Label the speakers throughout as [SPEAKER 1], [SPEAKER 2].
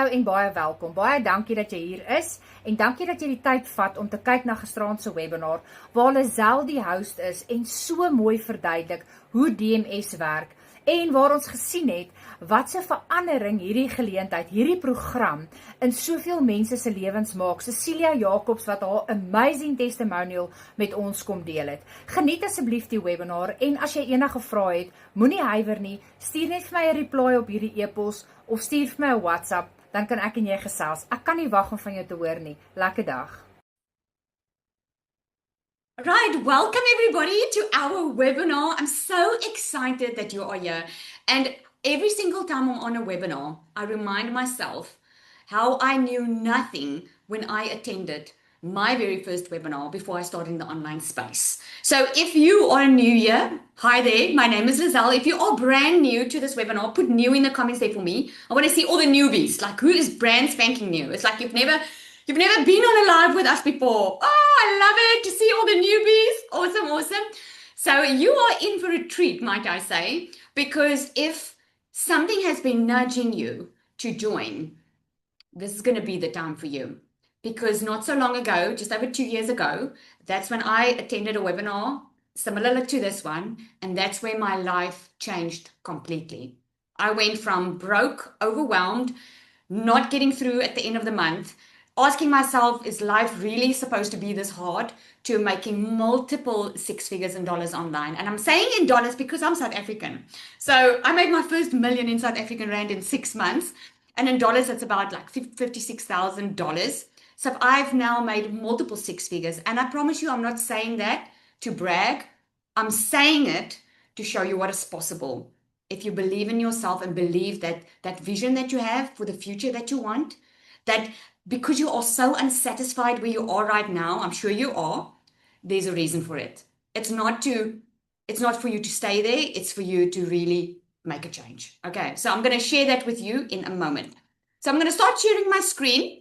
[SPEAKER 1] Hallo en baie welkom. Baie dankie dat jy hier is en dankie dat jy die tyd vat om te kyk na gisteraand se webinar waar Lizelle die host is en so mooi verduidelik hoe DMS werk en waar ons gesien het wat se verandering hierdie geleentheid, hierdie program in soveel mense se lewens maak. Cecilia Jacobs wat haar amazing testimonial met ons kom deel het. Geniet asseblief die webinar en as jy enige vrae het, moenie huiwer nie, stuur net vir my 'n reply op hierdie e-pos of stuur vir my 'n WhatsApp, dan kan ek en jy gesels. Ek kan nie wag om van jou te hoor nie. Lekker dag.
[SPEAKER 2] Right, welcome everybody to our webinar. I'm so excited that you are here. And every single time I'm on a webinar, I remind myself how I knew nothing when I attended my very first webinar before I started in the online space. So if you are new here, hi there, my name is Lizelle. If you are brand new to this webinar, put new in the comments there for me. I want to see all the newbies, like who is brand spanking new. It's like you've never been on a live with us before. Oh, I love it to see all the newbies. Awesome, awesome. So you are in for a treat, might I say, because if something has been nudging you to join, this is going to be the time for you. Because not so long ago, just over 2 years ago, that's when I attended a webinar similar to this one, and that's where my life changed completely. I went from broke, overwhelmed, not getting through at the end of the month, asking myself, is life really supposed to be this hard, to making multiple six figures in dollars online. And I'm saying in dollars because I'm South African. So I made my first million in South African Rand in 6 months. And in dollars, it's about like $56,000. So I've now made multiple six figures. And I promise you, I'm not saying that to brag. I'm saying it to show you what is possible. If you believe in yourself and believe that that vision that you have for the future that you want, that because you are so unsatisfied where you are right now, I'm sure you are, there's a reason for it. It's not for you to stay there. It's for you to really make a change. Okay, so I'm going to share that with you in a moment. So I'm going to start sharing my screen.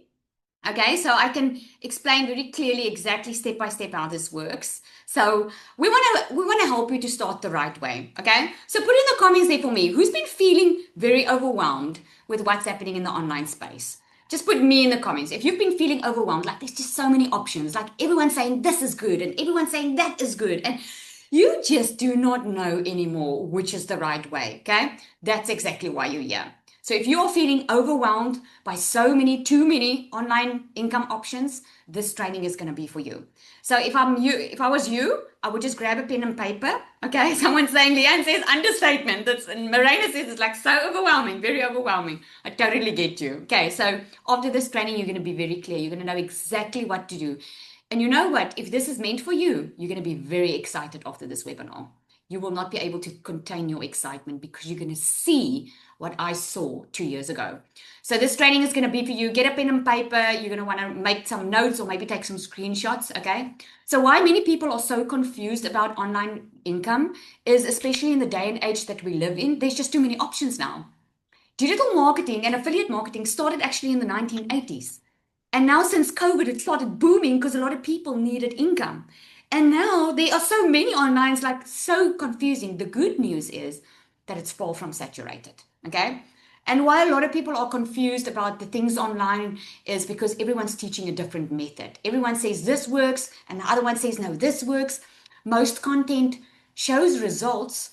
[SPEAKER 2] Okay, so I can explain very clearly exactly step by step how this works. So we want to help you to start the right way. Okay, so put in the comments there for me, who's been feeling very overwhelmed with what's happening in the online space? Just put me in the comments. If you've been feeling overwhelmed, like there's just so many options, like everyone's saying this is good and everyone's saying that is good, and you just do not know anymore which is the right way, okay? That's exactly why you're here. So if you're feeling overwhelmed by too many online income options, this training is going to be for you. So if I was you, I would just grab a pen and paper. Okay, someone's saying, Leanne says understatement. And Marina says it's like so overwhelming, very overwhelming. I totally get you. Okay, so after this training, you're going to be very clear. You're going to know exactly what to do. And you know what? If this is meant for you, you're going to be very excited after this webinar. You will not be able to contain your excitement because you're going to see what I saw 2 years ago. So this training is going to be for you. Get a pen and paper. You're going to want to make some notes or maybe take some screenshots, okay? So why many people are so confused about online income is, especially in the day and age that we live in, there's just too many options now. Digital marketing and affiliate marketing started actually in the 1980s. And now since COVID, it started booming because a lot of people needed income. And now there are so many online, it's like so confusing. The good news is that it's far from saturated, okay? And why a lot of people are confused about the things online is because everyone's teaching a different method. Everyone says this works and the other one says, no, this works. Most content shows results,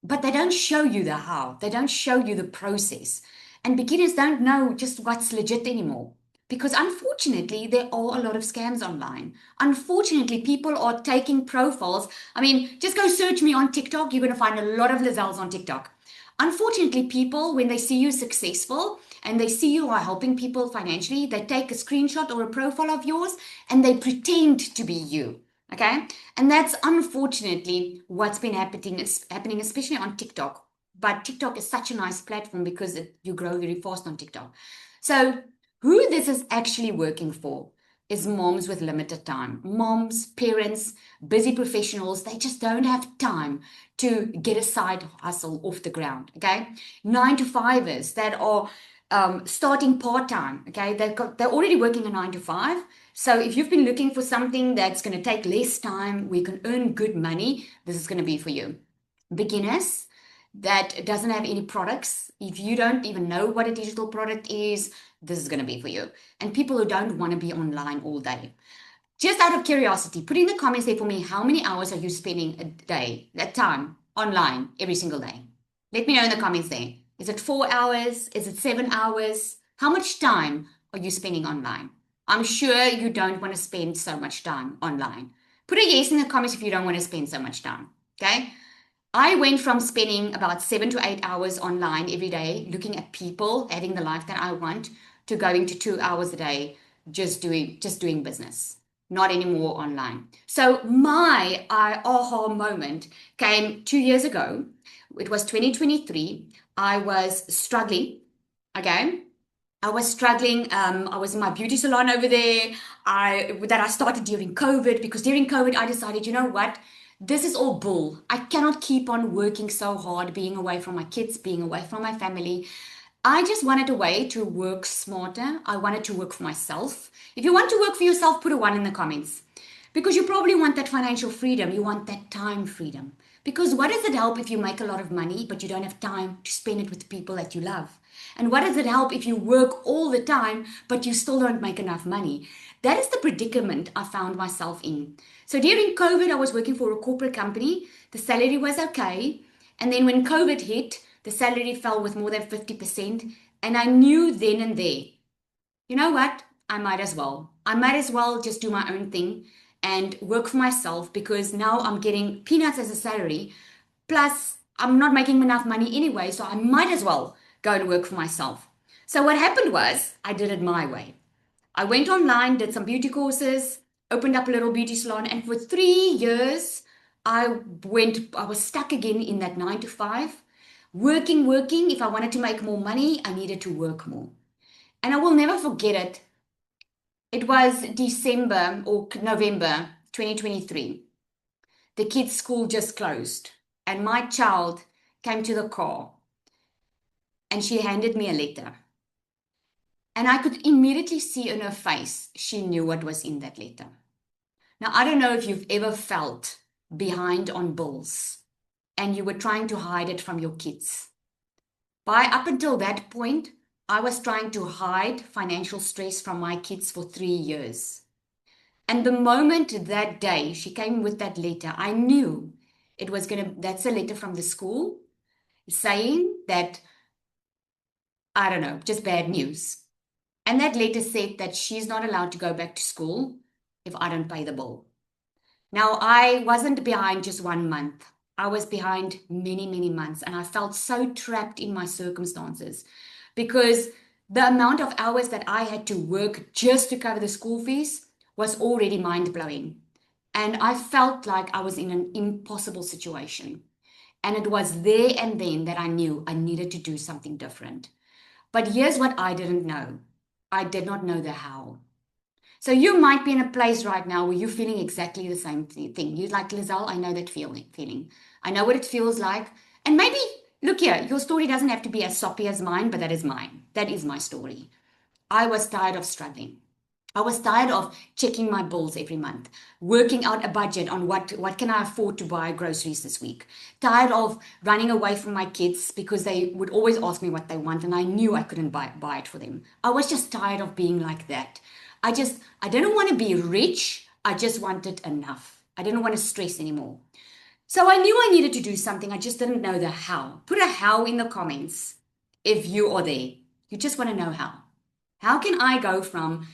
[SPEAKER 2] but they don't show you the how. They don't show you the process. And beginners don't know just what's legit anymore. Because unfortunately, there are a lot of scams online. Unfortunately, people are taking profiles. I mean, just go search me on TikTok. You're going to find a lot of Lizelles on TikTok. Unfortunately, people, when they see you successful and they see you are helping people financially, they take a screenshot or a profile of yours and they pretend to be you. Okay? And that's unfortunately what's been happening, especially on TikTok. But TikTok is such a nice platform because you grow very fast on TikTok. So who this is actually working for is moms with limited time. Moms, parents, busy professionals, they just don't have time to get a side hustle off the ground, okay? 9-to-5ers that are starting part-time, okay? They're already working a 9-to-5. So if you've been looking for something that's going to take less time, we can earn good money, this is going to be for you. Beginners that doesn't have any products, if you don't even know what a digital product is, this is going to be for you. And people who don't want to be online all day. Just out of curiosity, put in the comments there for me, how many hours are you spending a day, that time, online, every single day? Let me know in the comments there. Is it 4 hours? Is it 7 hours? How much time are you spending online? I'm sure you don't want to spend so much time online. Put a yes in the comments if you don't want to spend so much time, okay? I went from spending about 7 to 8 hours online every day, looking at people, having the life that I want, to going to 2 hours a day, just doing business. Not anymore online. So my aha moment came 2 years ago. It was 2023. I was struggling, okay? I was struggling. I was in my beauty salon over there. I started during COVID, because during COVID I decided, you know what? This is all bull. I cannot keep on working so hard, being away from my kids, being away from my family. I just wanted a way to work smarter. I wanted to work for myself. If you want to work for yourself, put a 1 in the comments. Because you probably want that financial freedom. You want that time freedom. Because what does it help if you make a lot of money, but you don't have time to spend it with the people that you love? And what does it help if you work all the time, but you still don't make enough money? That is the predicament I found myself in. So during COVID, I was working for a corporate company. The salary was okay. And then when COVID hit, the salary fell with more than 50%. And I knew then and there, you know what? I might as well. I might as well just do my own thing and work for myself, because now I'm getting peanuts as a salary. Plus, I'm not making enough money anyway, so I might as well go and work for myself. So what happened was I did it my way. I went online, did some beauty courses, opened up a little beauty salon, and for 3 years, I was stuck again in that 9 to 5, working. If I wanted to make more money, I needed to work more. And I will never forget it. It was December or November 2023. The kids' school just closed, and my child came to the car and she handed me a letter. And I could immediately see in her face, she knew what was in that letter. Now, I don't know if you've ever felt behind on bills and you were trying to hide it from your kids. Up until that point, I was trying to hide financial stress from my kids for 3 years. And the moment that day she came with that letter, I knew that's a letter from the school saying that, I don't know, just bad news. And that letter said that she's not allowed to go back to school if I don't pay the bill. Now, I wasn't behind just 1 month. I was behind many, many months, and I felt so trapped in my circumstances, because the amount of hours that I had to work just to cover the school fees was already mind-blowing. And I felt like I was in an impossible situation. And it was there and then that I knew I needed to do something different. But here's what I didn't know. I did not know the how. So you might be in a place right now where you're feeling exactly the same thing. You're like, Lizelle, I know that feeling. I know what it feels like. And maybe, look here, your story doesn't have to be as soppy as mine, but that is mine. That is my story. I was tired of struggling. I was tired of checking my bills every month, working out a budget on what can I afford to buy groceries this week. Tired of running away from my kids because they would always ask me what they want, and I knew I couldn't buy it for them. I was just tired of being like that. I didn't want to be rich. I just wanted enough. I didn't want to stress anymore. So I knew I needed to do something. I just didn't know the how. Put a how in the comments if you are there. You just want to know how. How can I go from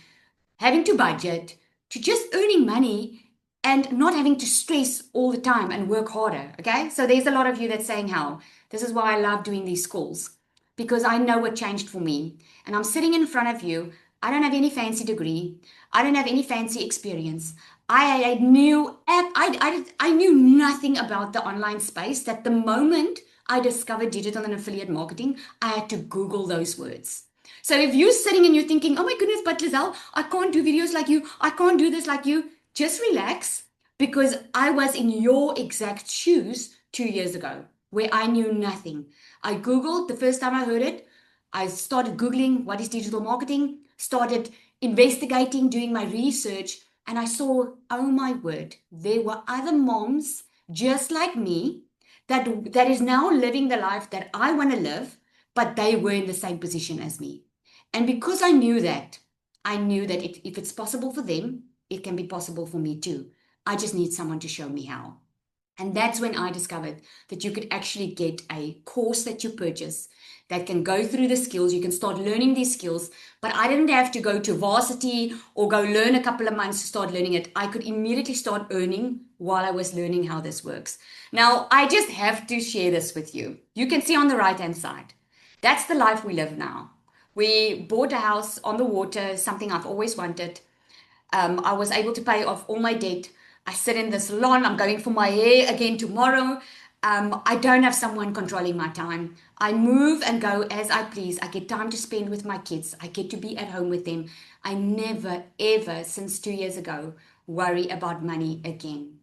[SPEAKER 2] having to budget to just earning money and not having to stress all the time and work harder? Okay, so there's a lot of you that's saying how. This is why I love doing these calls, because I know what changed for me. And I'm sitting in front of you. I don't have any fancy degree. I don't have any fancy experience. I knew nothing about the online space. That the moment I discovered digital and affiliate marketing, I had to Google those words. So if you're sitting and you're thinking, oh my goodness, but Lizelle, I can't do videos like you. I can't do this like you. Just relax, because I was in your exact shoes 2 years ago where I knew nothing. I Googled the first time I heard it. I started Googling what is digital marketing, started investigating, doing my research, and I saw, oh my word, there were other moms just like me that is now living the life that I want to live, but they were in the same position as me. And because I knew that if it's possible for them, it can be possible for me too. I just need someone to show me how. And that's when I discovered that you could actually get a course that you purchase that can go through the skills. You can start learning these skills, but I didn't have to go to varsity or go learn a couple of months to start learning it. I could immediately start earning while I was learning how this works. Now, I just have to share this with you. You can see on the right-hand side. That's the life we live now. We bought a house on the water, something I've always wanted. I was able to pay off all my debt. I sit in the salon. I'm going for my hair again tomorrow. I don't have someone controlling my time. I move and go as I please. I get time to spend with my kids. I get to be at home with them. I never, ever, since 2 years ago, worry about money again.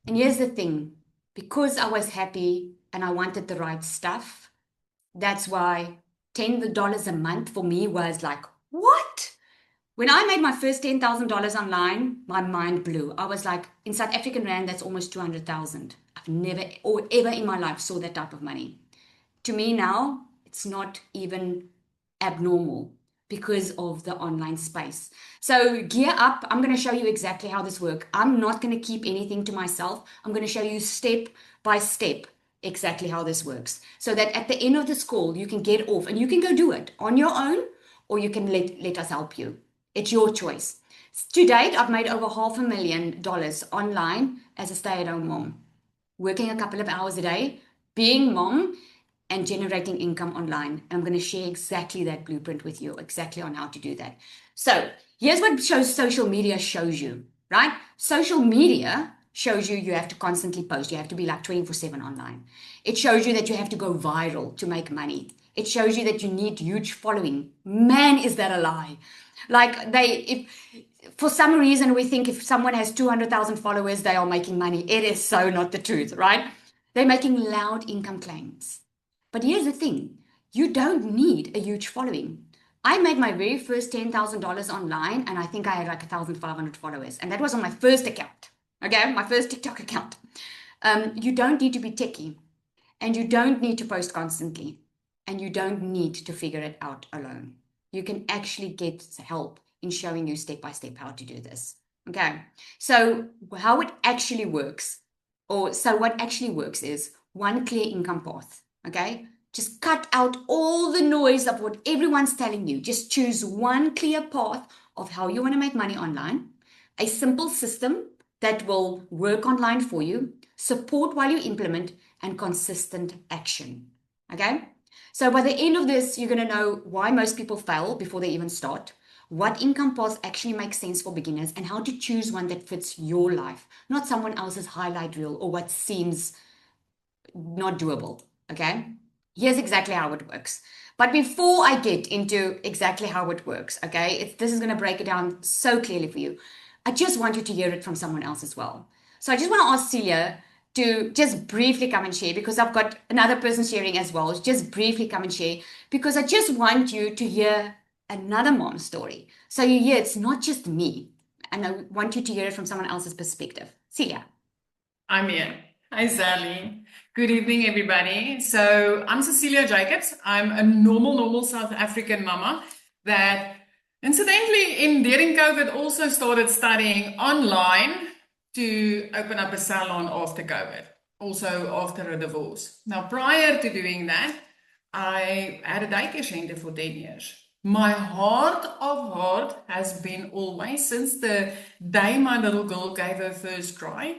[SPEAKER 2] And here's the thing. Because I was happy and I wanted the right stuff, that's why $10 a month for me was like, what? When I made my first $10,000 online, my mind blew. I was like, in South African Rand, that's almost 200,000. I've never or ever in my life saw that type of money. To me now, it's not even abnormal because of the online space. So gear up. I'm going to show you exactly how this works. I'm not going to keep anything to myself. I'm going to show you step by step exactly how this works, so that at the end of this call, you can get off and you can go do it on your own, or you can let us help you. It's your choice. To date, I've made over $500,000 online as a stay-at-home mom, working a couple of hours a day, being mom, and generating income online. And I'm going to share exactly that blueprint with you, exactly on how to do that. So here's what social media shows you, right? Social media shows you have to constantly post. You have to be like 24/7 online. It shows you that you have to go viral to make money. It shows you that you need huge following. Man, is that a lie? Like if for some reason we think if someone has 200,000 followers, they are making money. It is so not the truth, right? They're making loud income claims. But here's the thing. You don't need a huge following. I made my very first $10,000 online, and I think I had like 1,500 followers. And that was on my first account. Okay, my first TikTok account. You don't need to be techie, and you don't need to post constantly, and you don't need to figure it out alone. You can actually get help in showing you step by step how to do this. Okay, so how it actually works, what actually works is one clear income path. Okay, just cut out all the noise of what everyone's telling you. Just choose one clear path of how you want to make money online, a simple system that will work online for you, support while you implement, and consistent action. Okay? So by the end of this, you're going to know why most people fail before they even start, what income paths actually make sense for beginners, and how to choose one that fits your life, not someone else's highlight reel or what seems not doable. Okay? Here's exactly how it works. But before I get into exactly how it works, okay, this is going to break it down so clearly for you. I just want you to hear it from someone else as well. So I just want to ask Celia to just briefly come and share, because I've got another person sharing as well. Just briefly come and share, because I just want you to hear another mom's story. So you hear it's not just me, and I want you to hear it from someone else's perspective. Celia.
[SPEAKER 3] I'm here. Hi, Sally. Good evening, everybody. So I'm Cecilia Jacobs. I'm a normal South African mama that incidentally, during COVID, also started studying online to open up a salon after COVID, also after a divorce. Now, prior to doing that, I had a daycare center for 10 years. My heart of heart has been always, since the day my little girl gave her first cry,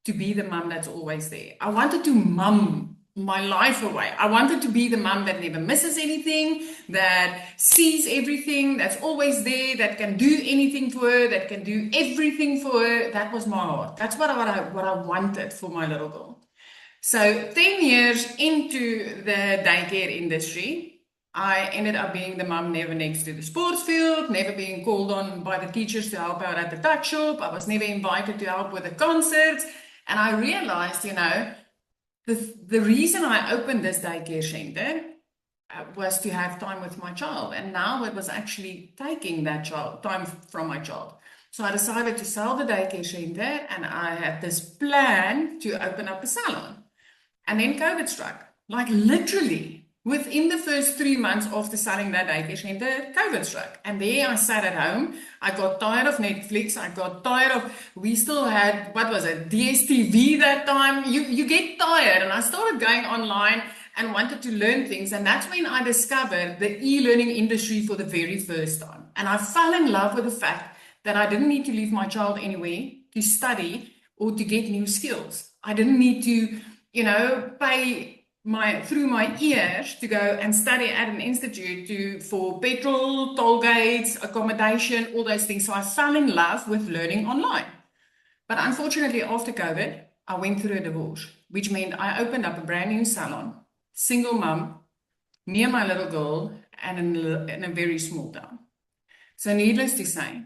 [SPEAKER 3] to be the mum that's always there. I wanted to mum my life away. I wanted to be the mum that never misses anything, that sees everything, that's always there, that can do anything for her, that can do everything for her. That was my heart. That's what I wanted for my little girl. So 10 years into the daycare industry, I ended up being the mum never next to the sports field, never being called on by the teachers to help out at the tuck shop. I was never invited to help with the concerts. And I realized, the reason I opened this daycare center was to have time with my child. And now it was actually taking that time from my child. So I decided to sell the daycare center, and I had this plan to open up a salon. And then COVID struck. Like literally, Within the first 3 months after selling that daycare center, COVID struck. And there I sat at home. I got tired of Netflix. I got tired of, we still had, what was it, DSTV that time. You get tired. And I started going online and wanted to learn things. And that's when I discovered the e-learning industry for the very first time. And I fell in love with the fact that I didn't need to leave my child anywhere to study or to get new skills. I didn't need to, pay through my ears to go and study at an institute for petrol, toll gates, accommodation, all those things. So I fell in love with learning online. But unfortunately, after COVID, I went through a divorce, which meant I opened up a brand new salon, single mom, me and my little girl, and in a very small town. So needless to say,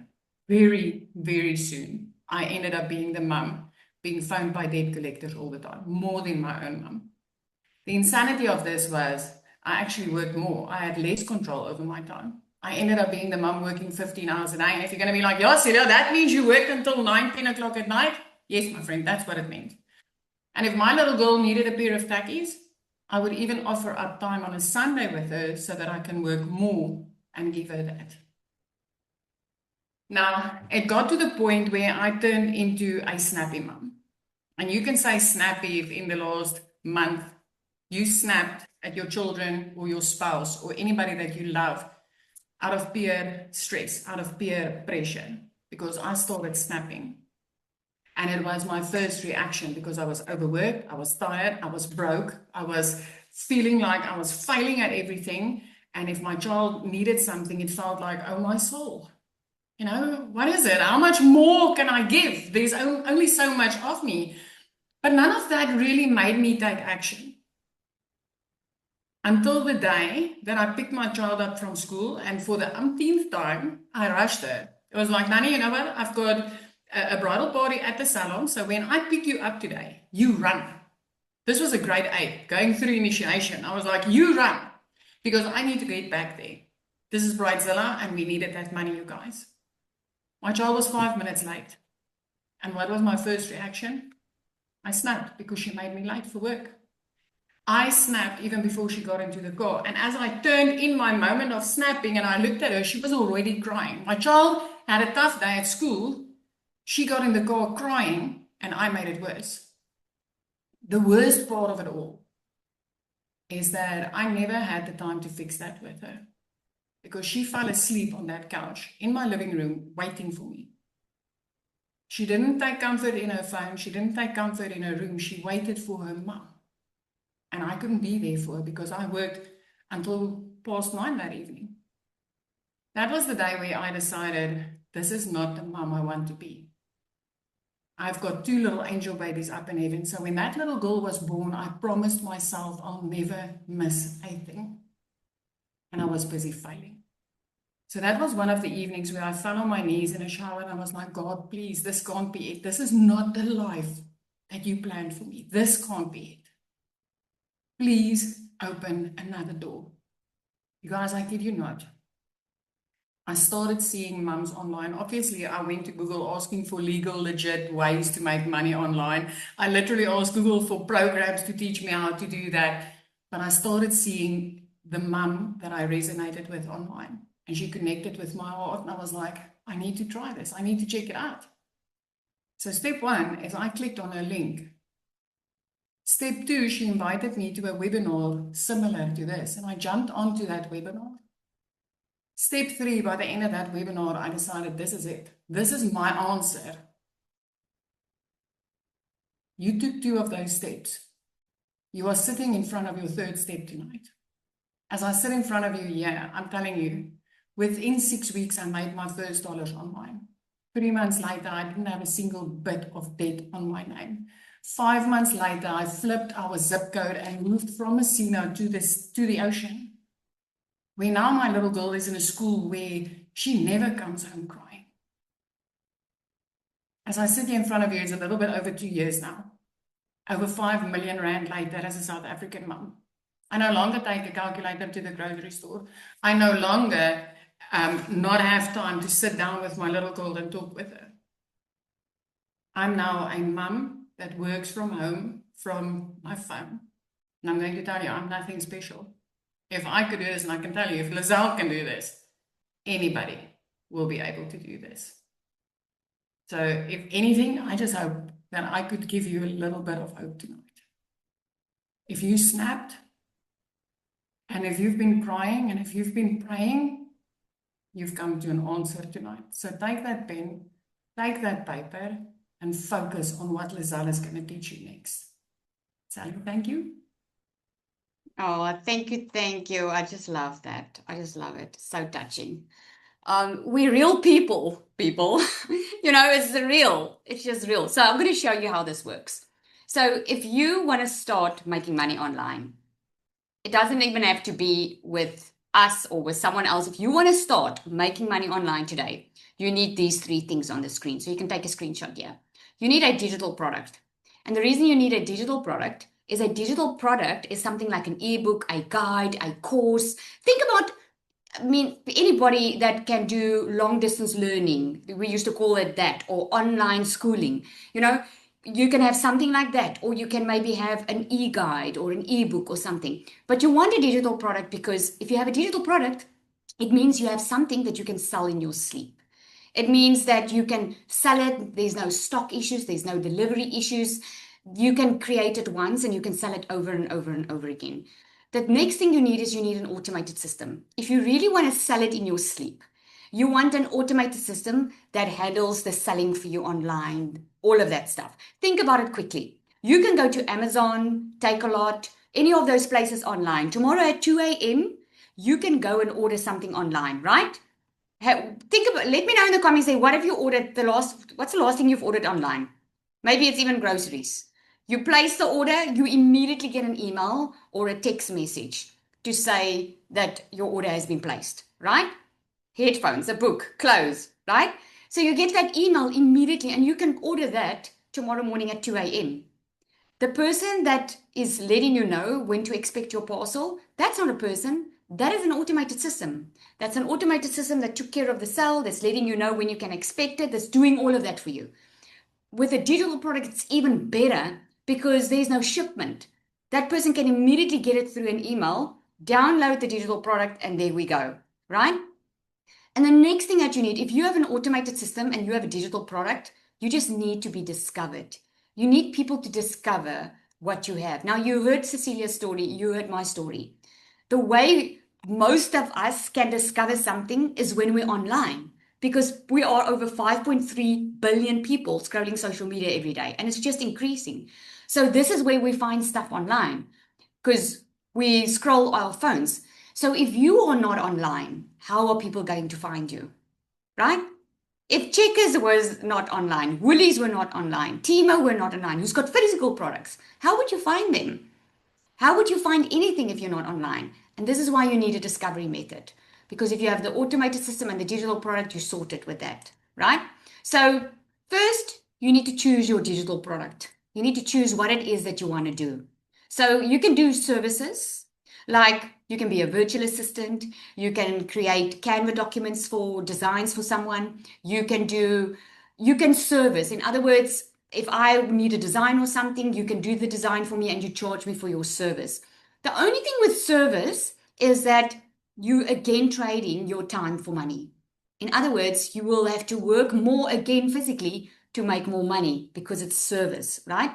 [SPEAKER 3] very, very soon, I ended up being the mum, being phoned by debt collectors all the time, more than my own mum. The insanity of this was I actually worked more. I had less control over my time. I ended up being the mum working 15 hours a day. And if you're going to be like, yeah, Celia, that means you worked until 9, 10 o'clock at night. Yes, my friend, that's what it meant. And if my little girl needed a pair of tackies, I would even offer up time on a Sunday with her so that I can work more and give her that. Now, it got to the point where I turned into a snappy mum. And you can say snappy if in the last month you snapped at your children or your spouse or anybody that you love out of peer stress, out of peer pressure, because I started snapping. And it was my first reaction because I was overworked, I was tired, I was broke, I was feeling like I was failing at everything. And if my child needed something, it felt like, oh, my soul. What is it? How much more can I give? There's only so much of me. But none of that really made me take action. Until the day that I picked my child up from school, and for the umpteenth time, I rushed her. It was like, Nani, you know what? I've got a bridal party at the salon, so when I pick you up today, you run. This was a grade 8, going through initiation. I was like, you run, because I need to get back there. This is Bridezilla, and we needed that money, you guys. My child was 5 minutes late. And what was my first reaction? I snapped because she made me late for work. I snapped even before she got into the car. And as I turned in my moment of snapping and I looked at her, she was already crying. My child had a tough day at school. She got in the car crying and I made it worse. The worst part of it all is that I never had the time to fix that with her because she fell asleep on that couch in my living room waiting for me. She didn't take comfort in her phone. She didn't take comfort in her room. She waited for her mom. And I couldn't be there for her because I worked until past 9 that evening. That was the day where I decided, this is not the mom I want to be. I've got 2 little angel babies up in heaven. So when that little girl was born, I promised myself I'll never miss a thing. And I was busy failing. So that was one of the evenings where I fell on my knees in a shower and I was like, God, please, this can't be it. This is not the life that you planned for me. This can't be it. Please open another door. You guys, I kid you not. I started seeing mums online. Obviously, I went to Google asking for legal, legit ways to make money online. I literally asked Google for programs to teach me how to do that. But I started seeing the mum that I resonated with online. And she connected with my heart. And I was like, I need to try this. I need to check it out. So step 1 is I clicked on her link. Step 2, she invited me to a webinar similar to this, and I jumped onto that webinar. Step 3, by the end of that webinar, I decided this is it. This is my answer. You took 2 of those steps. You are sitting in front of your 3rd step tonight. As I sit in front of you here, I'm telling you, within 6 weeks, I made my first dollars online. 3 months later, I didn't have a single bit of debt on my name. 5 months later, I flipped our zip code and moved from Messina to the ocean, where now my little girl is in a school where she never comes home crying. As I sit here in front of you, it's a little bit over 2 years now. Over 5 million rand later as a South African mum. I no longer take a calculator to the grocery store. I no longer not have time to sit down with my little girl and talk with her. I'm now a mum that works from home from my phone. And I'm going to tell you, I'm nothing special. If I could do this, and I can tell you, if Lizelle can do this, anybody will be able to do this. So if anything, I just hope that I could give you a little bit of hope tonight. If you snapped, and if you've been crying, and if you've been praying, you've come to an answer tonight. So take that pen, take that paper, and focus on what Lizelle is going to teach you next. Sally, thank you.
[SPEAKER 2] Oh, thank you, thank you. I just love that. I just love it. So touching. We're real people. You know, it's real. It's just real. So I'm going to show you how this works. So if you want to start making money online, it doesn't even have to be with us or with someone else. If you want to start making money online today, you need these 3 things on the screen. So you can take a screenshot here. You need a digital product. And the reason you need a digital product is something like an ebook, a guide, a course. Think about, anybody that can do long distance learning, we used to call it that, or online schooling, you can have something like that, or you can maybe have an e-guide or an ebook or something. But you want a digital product because if you have a digital product, it means you have something that you can sell in your sleep. It means that you can sell it. There's no stock issues. There's no delivery issues. You can create it once and you can sell it over and over and over again. The next thing you need an automated system. If you really want to sell it in your sleep, you want an automated system that handles the selling for you online, all of that stuff. Think about it quickly. You can go to Amazon, Takealot, any of those places online. Tomorrow at 2 a.m., you can go and order something online, right? Let me know in the comments there, what have you ordered what's the last thing you've ordered online? Maybe it's even groceries. You place the order, you immediately get an email or a text message to say that your order has been placed, right? Headphones, a book, clothes, right? So you get that email immediately and you can order that tomorrow morning at 2 a.m. The person that is letting you know when to expect your parcel, that's not a person. That is an automated system. That's an automated system that took care of the sale, that's letting you know when you can expect it, that's doing all of that for you. With a digital product, it's even better because there's no shipment. That person can immediately get it through an email, download the digital product, and there we go, right? And the next thing that you need, if you have an automated system and you have a digital product, you just need to be discovered. You need people to discover what you have. Now, you heard Cecilia's story, you heard my story. The way most of us can discover something is when we're online, because we are over 5.3 billion people scrolling social media every day, and it's just increasing. So this is where we find stuff online, because we scroll our phones. So if you are not online, how are people going to find you, right? If Checkers was not online, Woolies were not online, Timo were not online, who's got physical products, how would you find them? How would you find anything if you're not online? And this is why you need a discovery method. Because if you have the automated system and the digital product, you sort it with that, right? So first, you need to choose your digital product. You need to choose what it is that you want to do. So you can do services, like you can be a virtual assistant. You can create Canva documents for designs for someone. You can service. In other words, if I need a design or something, you can do the design for me and you charge me for your service. The only thing with service is that you again trading your time for money. In other words, you will have to work more again physically to make more money because it's service, right?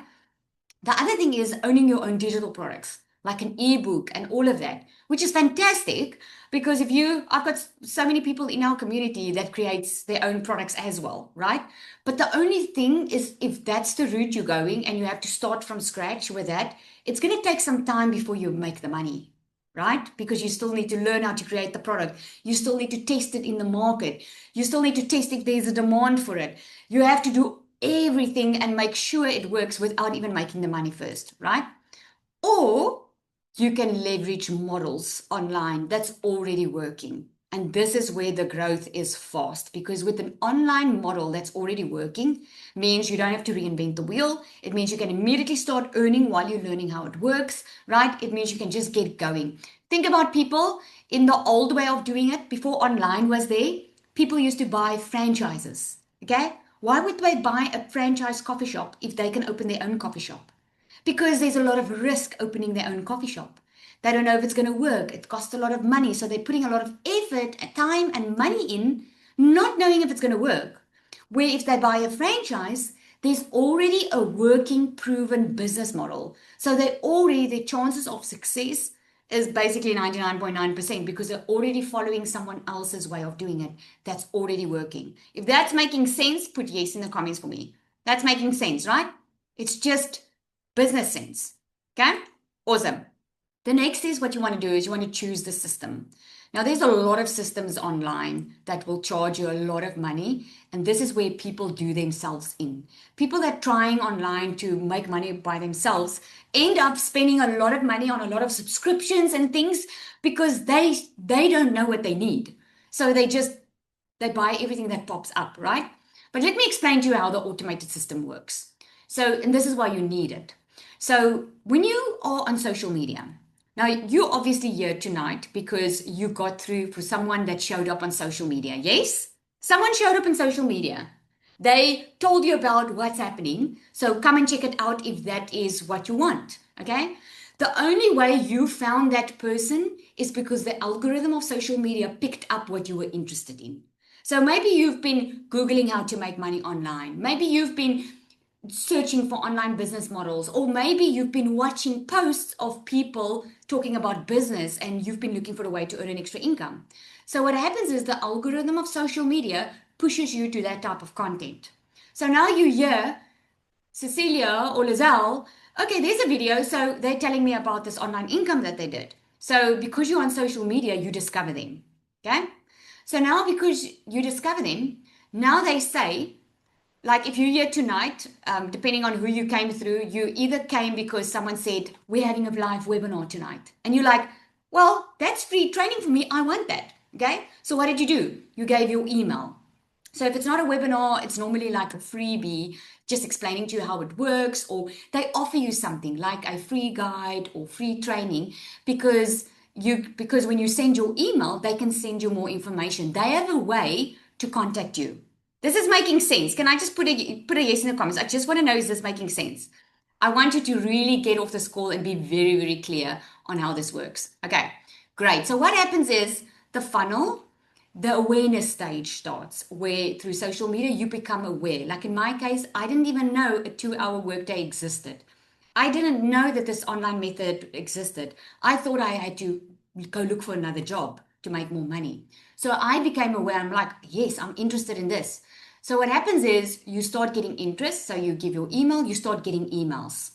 [SPEAKER 2] The other thing is owning your own digital products, like an ebook and all of that, which is fantastic because I've got so many people in our community that creates their own products as well, right? But the only thing is, if that's the route you're going and you have to start from scratch with that, it's going to take some time before you make the money, right? Because you still need to learn how to create the product. You still need to test it in the market. You still need to test if there's a demand for it. You have to do everything and make sure it works without even making the money first, right? Or you can leverage models online that's already working. And this is where the growth is fast, because with an online model that's already working means you don't have to reinvent the wheel. It means you can immediately start earning while you're learning how it works, right? It means you can just get going. Think about people in the old way of doing it before online was there. People used to buy franchises, okay? Why would they buy a franchise coffee shop if they can open their own coffee shop? Because there's a lot of risk opening their own coffee shop. They don't know if it's going to work. It costs a lot of money. So they're putting a lot of effort, time, and money in, not knowing if it's going to work. Where if they buy a franchise, there's already a working, proven business model. So their chances of success is basically 99.9% because they're already following someone else's way of doing it that's already working. If that's making sense, put yes in the comments for me. That's making sense, right? It's just business sense. Okay? Awesome. The next is what you want to do is you want to choose the system. Now, there's a lot of systems online that will charge you a lot of money, and this is where people do themselves in. People that are trying online to make money by themselves end up spending a lot of money on a lot of subscriptions and things because they don't know what they need. So they buy everything that pops up, right? But let me explain to you how the automated system works. So, and this is why you need it. So when you are on social media, now, you're obviously here tonight because you got through for someone that showed up on social media. Yes? Someone showed up on social media. They told you about what's happening. So come and check it out if that is what you want. Okay? The only way you found that person is because the algorithm of social media picked up what you were interested in. So maybe you've been Googling how to make money online. Maybe you've been searching for online business models, or maybe you've been watching posts of people talking about business and you've been looking for a way to earn an extra income. So what happens is the algorithm of social media pushes you to that type of content. So now you hear Cecilia or Lizelle, okay, there's a video, so they're telling me about this online income that they did. So because you're on social media, you discover them. Okay? So now because you discover them, now they say, like if you're here tonight, depending on who you came through, you either came because someone said, we're having a live webinar tonight. And you're like, well, that's free training for me. I want that. Okay. So what did you do? You gave your email. So if it's not a webinar, it's normally like a freebie, just explaining to you how it works, or they offer you something like a free guide or free training because when you send your email, they can send you more information. They have a way to contact you. This is making sense. Can I just put a yes in the comments? I just want to know, is this making sense? I want you to really get off this call and be very, very clear on how this works. Okay, great. So what happens is the funnel, the awareness stage starts where through social media, you become aware. Like in my case, I didn't even know a 2-hour workday existed. I didn't know that this online method existed. I thought I had to go look for another job to make more money. So I became aware. I'm like, yes, I'm interested in this. So what happens is you start getting interest. So you give your email, you start getting emails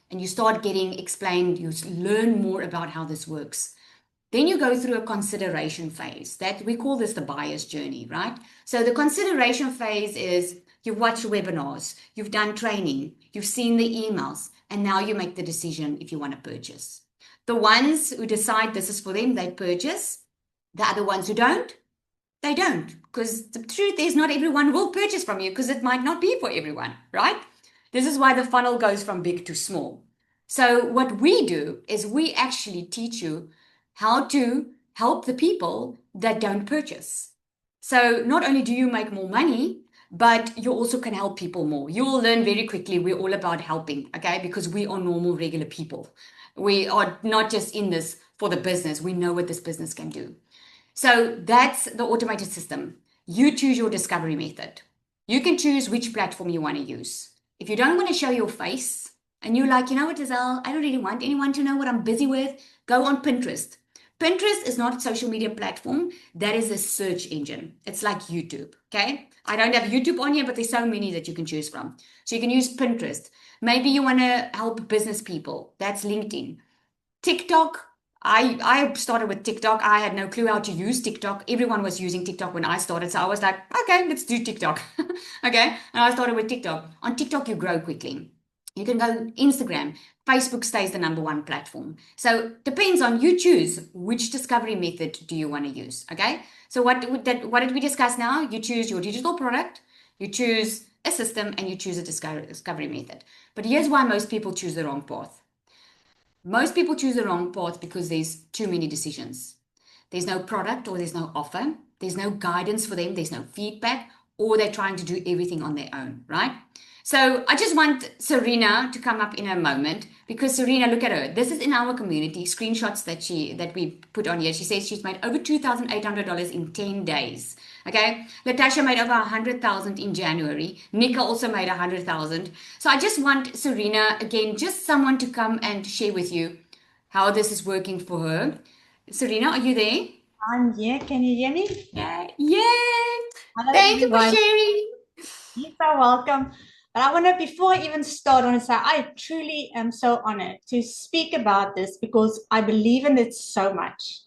[SPEAKER 2] and you start getting explained, you learn more about how this works. Then you go through a consideration phase that we call this the buyer's journey, right? So the consideration phase is you've watched webinars, you've done training, you've seen the emails, and now you make the decision if you want to purchase. The ones who decide this is for them, they purchase. The other ones who don't, they don't. Because the truth is not everyone will purchase from you because it might not be for everyone, right? This is why the funnel goes from big to small. So what we do is we actually teach you how to help the people that don't purchase. So not only do you make more money, but you also can help people more. You will learn very quickly we're all about helping, okay? Because we are normal, regular people. We are not just in this for the business. We know what this business can do. So that's the automated system. You choose your discovery method. You can choose which platform you want to use. If you don't want to show your face and you're like, you know what, Lizelle, I don't really want anyone to know what I'm busy with, go on Pinterest. Pinterest is not a social media platform. That is a search engine. It's like YouTube, okay? I don't have YouTube on here, but there's so many that you can choose from. So you can use Pinterest. Maybe you want to help business people. That's LinkedIn. TikTok. I started with TikTok. I had no clue how to use TikTok. Everyone was using TikTok when I started. So I was like, okay, let's do TikTok. Okay. And I started with TikTok. On TikTok, you grow quickly. You can go Instagram. Facebook stays the #1 platform. So depends on you choose which discovery method do you want to use. Okay. So what did we discuss now? You choose your digital product, you choose a system, and you choose a discovery method. But here's why most people choose the wrong path. Most people choose the wrong path because there's too many decisions. There's no product or there's no offer. There's no guidance for them. There's no feedback, or they're trying to do everything on their own, right? So I just want Serena to come up in a moment because Serena, look at her. This is in our community, screenshots that we put on here. She says she's made over $2,800 in 10 days. Okay. Latasha made over 100,000 in January. Nika also made 100,000. So I just want Serena, again, just someone to come and share with you how this is working for her. Serena, are you there?
[SPEAKER 4] I'm here. Can you hear me?
[SPEAKER 2] Yay.
[SPEAKER 4] Hello,
[SPEAKER 2] Thank you for
[SPEAKER 4] everyone.
[SPEAKER 2] sharing.
[SPEAKER 4] You're so welcome. But I want to, before I even start, I want to say I truly am so honored to speak about this because I believe in it so much.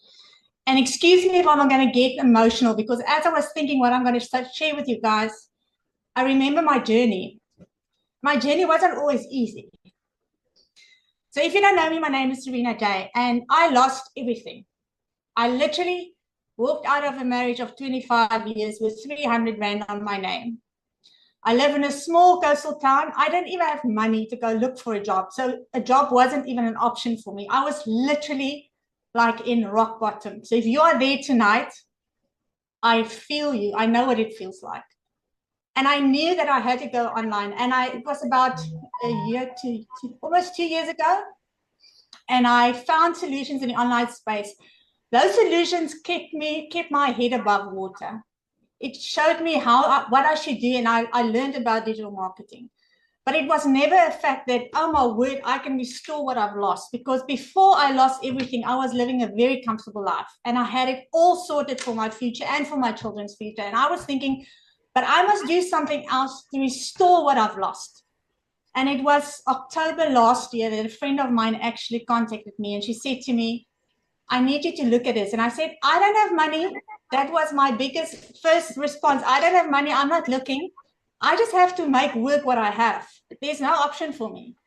[SPEAKER 4] And excuse me if I'm going to get emotional because as I was thinking what I'm going to share with you guys, I remember my journey. My journey wasn't always easy. So if you don't know me, my name is Serena J, and I lost everything. I literally walked out of a marriage of 25 years with 300 Rand on my name. I live in a small coastal town. I didn't even have money to go look for a job. So a job wasn't even an option for me. I was literally like in rock bottom. So if you are there tonight, I feel you. I know what it feels like. And I knew that I had to go online. And it was about a year to almost 2 years ago. And I found solutions in the online space. Those solutions kept my head above water. It showed me what I should do, and I learned about digital marketing. But it was never a fact that, oh my word, I can restore what I've lost. Because before I lost everything, I was living a very comfortable life. And I had it all sorted for my future and for my children's future. And I was thinking, but I must do something else to restore what I've lost. And it was October last year that a friend of mine actually contacted me, and she said to me, I need you to look at this. And I said, I don't have money. That was my biggest first response. I don't have money. I'm not looking. I just have to make work what I have. There's no option for me.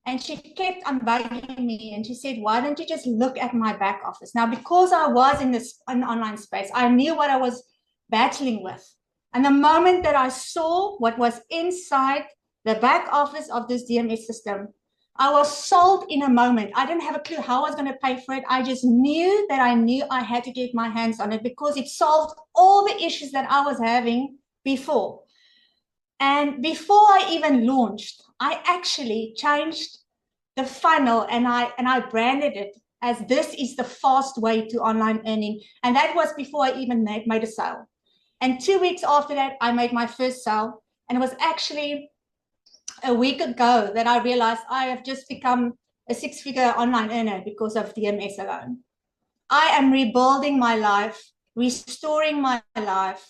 [SPEAKER 4] And she kept on bugging me. And she said, why don't you just look at my back office? Now, because I was in this online space, I knew what I was battling with. And the moment that I saw what was inside the back office of this DMS system, I was sold in a moment. I didn't have a clue how I was going to pay for it. I just knew that I had to get my hands on it because it solved all the issues that I was having before. And before I even launched, I actually changed the funnel and I branded it as this is the fast way to online earning. And that was before I even made a sale. And 2 weeks after that, I made my first sale. And it was actually a week ago that I realized I have just become a 6-figure online earner because of DMS alone. I am rebuilding my life, restoring my life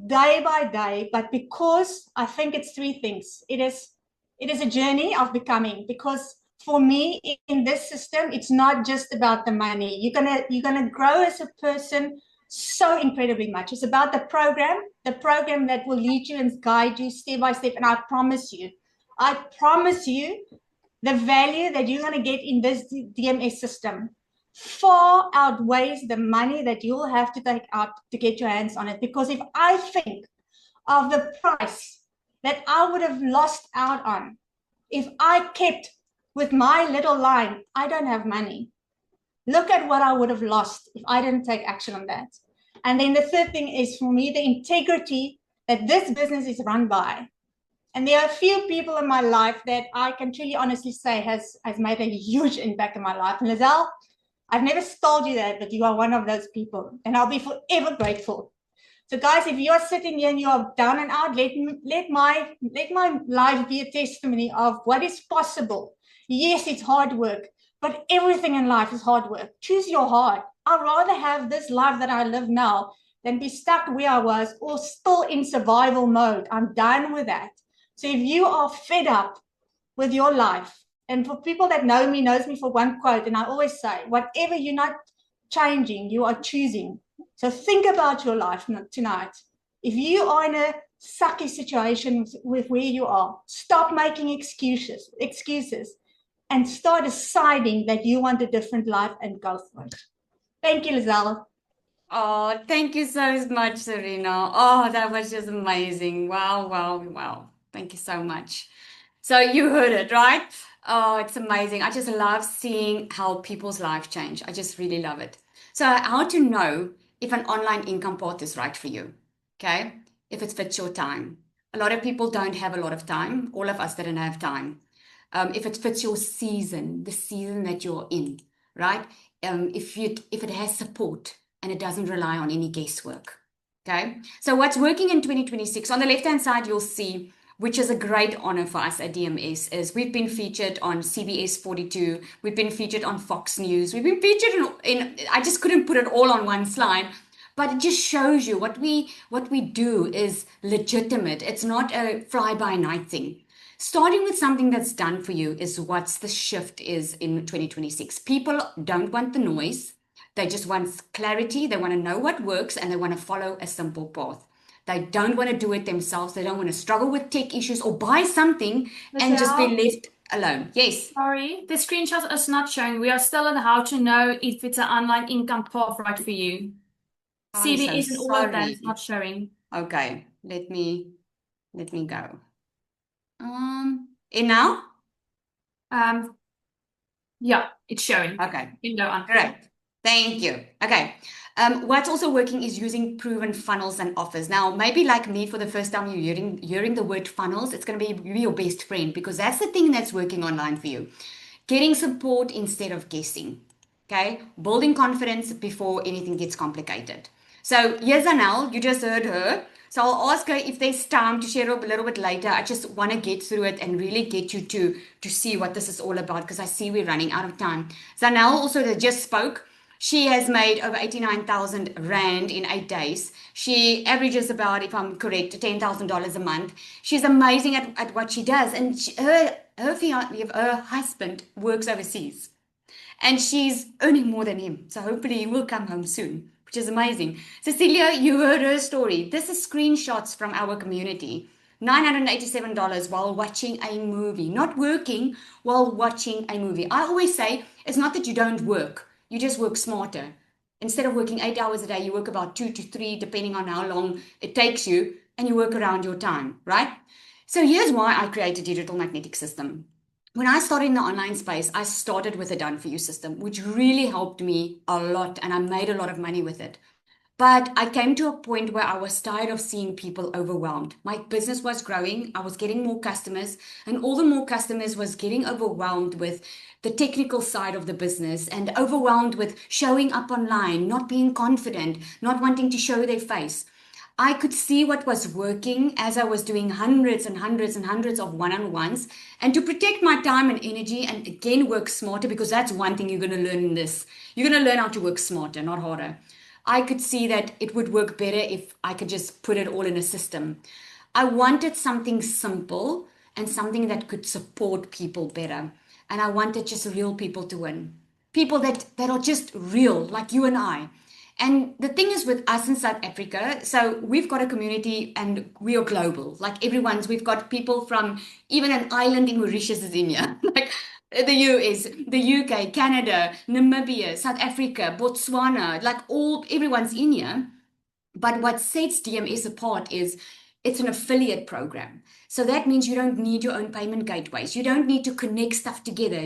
[SPEAKER 4] day by day, but because I think it's 3 things. It is a journey of becoming, because for me in this system, it's not just about the money. You're gonna grow as a person so incredibly much. It's about the program that will lead you and guide you step by step. And I promise you, the value that you're going to get in this DMS system far outweighs the money that you'll have to take out to get your hands on it. Because if I think of the price that I would have lost out on if I kept with my little line, I don't have money. Look at what I would have lost if I didn't take action on that. And then the third thing is, for me, the integrity that this business is run by. And there are a few people in my life that I can truly honestly say has made a huge impact in my life. And Lizelle, I've never told you that, but you are one of those people. And I'll be forever grateful. So guys, if you are sitting here and you are down and out, let my life be a testimony of what is possible. Yes, it's hard work, but everything in life is hard work. Choose your heart. I'd rather have this life that I live now than be stuck where I was or still in survival mode. I'm done with that. So if you are fed up with your life, and for people that knows me for one quote, and I always say, whatever you're not changing, you are choosing. So think about your life tonight. If you are in a sucky situation with where you are, stop making excuses, and start deciding that you want a different life and go for it. Thank you, Lizelle.
[SPEAKER 2] Oh, thank you so much, Serena. Oh, that was just amazing. Wow, wow, wow. Thank you so much. So you heard it, right? Oh, it's amazing. I just love seeing how people's lives change. I just really love it. So how to know if an online income path is right for you? Okay. If it fits your time. A lot of people don't have a lot of time. All of us didn't have time. If it fits your season, the season that you're in, right? If it has support and it doesn't rely on any guesswork. Okay. So what's working in 2026, on the left-hand side, you'll see, which is a great honor for us at DMS, is we've been featured on CBS 42. We've been featured on Fox News. We've been featured in I just couldn't put it all on one slide, but it just shows you what we do is legitimate. It's not a fly-by-night thing. Starting with something that's done for you is what's the shift is in 2026. People don't want the noise. They just want clarity. They want to know what works and they want to follow a simple path. They don't want to do it themselves. They don't want to struggle with tech issues or buy something and just be left alone. Yes.
[SPEAKER 5] Sorry, the screenshot is not showing. We are still on how to know if it's an online income path right for you.
[SPEAKER 2] I'm so
[SPEAKER 5] CBS and all of that
[SPEAKER 2] sorry.
[SPEAKER 5] is not showing.
[SPEAKER 2] Okay, let me go. And now?
[SPEAKER 5] Yeah, it's showing.
[SPEAKER 2] Okay.
[SPEAKER 5] You can go on.
[SPEAKER 2] Great. Thank you. Okay. What's also working is using proven funnels and offers. Now, maybe like me, for the first time you're hearing the word funnels, it's going to be your best friend because that's the thing that's working online for you. Getting support instead of guessing. Okay. Building confidence before anything gets complicated. So here's Anel. You just heard her. So I'll ask her if there's time to share a little bit later. I just want to get through it and really get you to see what this is all about because I see we're running out of time. Zanel also that just spoke. She has made over 89,000 Rand in 8 days. She averages about, if I'm correct, $10,000 a month. She's amazing at what she does. And her husband works overseas. And she's earning more than him. So hopefully he will come home soon, which is amazing. Cecilia, you heard her story. This is screenshots from our community. $987 while watching a movie. Not working, while watching a movie. I always say, it's not that you don't work. You just work smarter. Instead of working 8 hours a day, you work about 2 to 3, depending on how long it takes you, and you work around your time, right? So here's why I created Digital Magnetic System. When I started in the online space, I started with a done-for-you system, which really helped me a lot, and I made a lot of money with it. But I came to a point where I was tired of seeing people overwhelmed. My business was growing. I was getting more customers, and all the more customers was getting overwhelmed with the technical side of the business and overwhelmed with showing up online, not being confident, not wanting to show their face. I could see what was working as I was doing hundreds and hundreds and hundreds of one-on-ones. And to protect my time and energy and again work smarter, because that's one thing you're going to learn in this. You're going to learn how to work smarter, not harder. I could see that it would work better if I could just put it all in a system. I wanted something simple and something that could support people better. And I wanted just real people to win. People that are just real, like you and I. And the thing is with us in South Africa, so we've got a community and we are global. Like we've got people from even an island in Mauritius is in here. Like the US, the UK, Canada, Namibia, South Africa, Botswana, like everyone's in here. But what sets DMS apart is it's an affiliate program. So that means you don't need your own payment gateways. You don't need to connect stuff together.